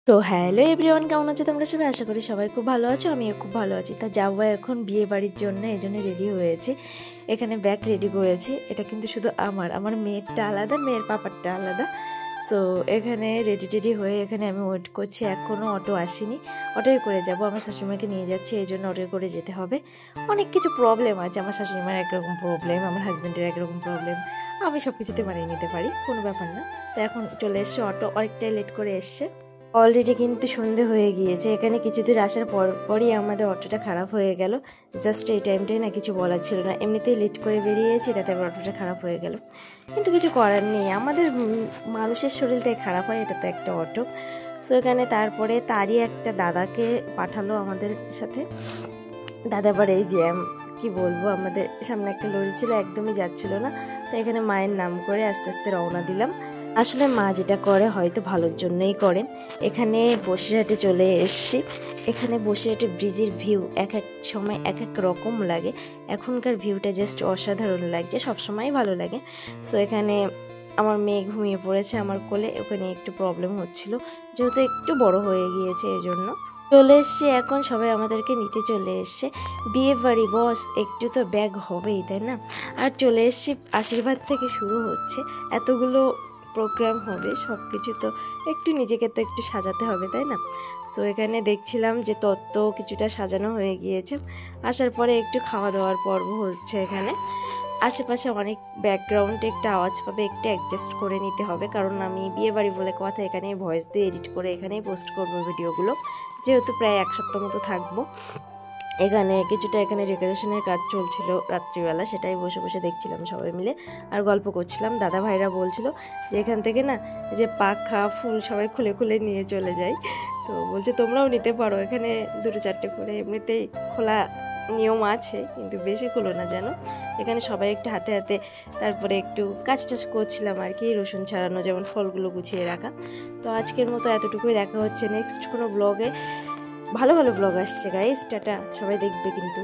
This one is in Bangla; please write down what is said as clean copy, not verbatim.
তো হ্যালো এভরিওয়ান, কেমন আছো তোমরা সবাই? আশা করি সবাই খুব ভালো আছো, আমিও খুব ভালো আছি। তা যাবো এখন বিয়ে বাড়ির জন্য, এই জন্য রেডি হয়েছি। এখানে ব্যাগ রেডি করেছি। এটা কিন্তু শুধু আমার মেয়েরটা আলাদা, মেয়ের পাপারটা আলাদা। সো এখানে রেডি হয়ে এখানে আমি ওয়েট করছি। এখনও অটো আসেনি, অটোয় করে যাব। আমার শাশুড়িমাকে নিয়ে যাচ্ছে, এই জন্য অটোয় করে যেতে হবে। অনেক কিছু প্রবলেম আছে। আমার শাশুড়িমার একরকম প্রবলেম, আমার হাজব্যান্ডের একরকম প্রবলেম। আমি সব কিছুতে মানিয়ে নিতে পারি, কোনো ব্যাপার না। তো এখন চলে এসছে, অটো অনেকটাই লেট করে এসছে। অলরেডি কিন্তু সন্ধে হয়ে গিয়েছে। এখানে কিছু দূর আসার পরই আমাদের অটোটা খারাপ হয়ে গেল। জাস্ট এই টাইমটাই না, কিছু বলার ছিল না, এমনিতেই লেট করে বেরিয়েছি, তাতে আবার অটোটা খারাপ হয়ে গেল। কিন্তু কিছু করার নেই, আমাদের মানুষের শরীরটাই খারাপ হয়, এটা তো একটা অটো। সো এখানে তারপরে তারই একটা দাদাকে পাঠালো আমাদের সাথে। দাদা আবার এই যে কি বলবো, আমাদের সামনে একটা লরি ছিল, একদমই যাচ্ছিল না। তো এখানে মায়ের নাম করে আস্তে আস্তে রওনা দিলাম। আসলে মা যেটা করে হয়তো ভালোর জন্যই করেন। এখানে বসিরহাটে চলে এসেছি। এখানে বসিরহাটে ব্রিজের ভিউ এক এক সময় এক এক রকম লাগে। এখনকার ভিউটা জাস্ট অসাধারণ লাগছে, সবসময় ভালো লাগে। সো এখানে আমার মেয়ে ঘুমিয়ে পড়েছে আমার কোলে। ওখানে একটু প্রবলেম হচ্ছিল, যেহেতু একটু বড় হয়ে গিয়েছে, এই জন্য চলে এসছে। এখন সবাই আমাদেরকে নিতে চলে এসছে। বিয়ে বাড়ি বস, একটু তো ব্যাগ হবেই, তাই না? আর চলে এসছি, আশীর্বাদ থেকে শুরু হচ্ছে। এতগুলো প্রোগ্রাম হবে, সব কিছু তো একটু নিজেকে তো একটু সাজাতে হবে, তাই না? সো এখানে দেখছিলাম যে তত্ত্ব কিছুটা সাজানো হয়ে গিয়েছে। আসার পরে একটু খাওয়া দাওয়ার পর্ব হচ্ছে। এখানে আশেপাশে অনেক ব্যাকগ্রাউন্ডে একটা আওয়াজ পাবে, একটু অ্যাডজাস্ট করে নিতে হবে, কারণ আমি বিয়ে বাড়ি বলে কথা এখানেই ভয়েস দিয়ে এডিট করে এখানেই পোস্ট করবো ভিডিওগুলো, যেহেতু প্রায় এক সপ্তাহ মতো থাকবো। এখানে কিছুটা এখানে ডেকোরেশনের কাজ চলছিল রাত্রিবেলা, সেটাই বসে বসে দেখছিলাম সবাই মিলে আর গল্প করছিলাম। দাদা ভাইরা বলছিল যে এখান থেকে না, যে পাখা ফুল সবাই খুলে খুলে নিয়ে চলে যায়। তো বলছে তোমরাও নিতে পারো, এখানে দুটো চারটে করে এমনিতেই খোলা নিয়ম আছে, কিন্তু বেশি খুলো না যেন। এখানে সবাই একটু হাতে হাতে তারপরে একটু কাজ টাজ করছিলাম আর কি, রসুন ছাড়ানো, যেমন ফলগুলো গুছিয়ে রাখা। তো আজকের মতো এতটুকুই, দেখা হচ্ছে নেক্সট কোনো ব্লগে। ভালো ভালো ব্লগ আসছে গাইস, টাটা, সবাই দেখবে কিন্তু।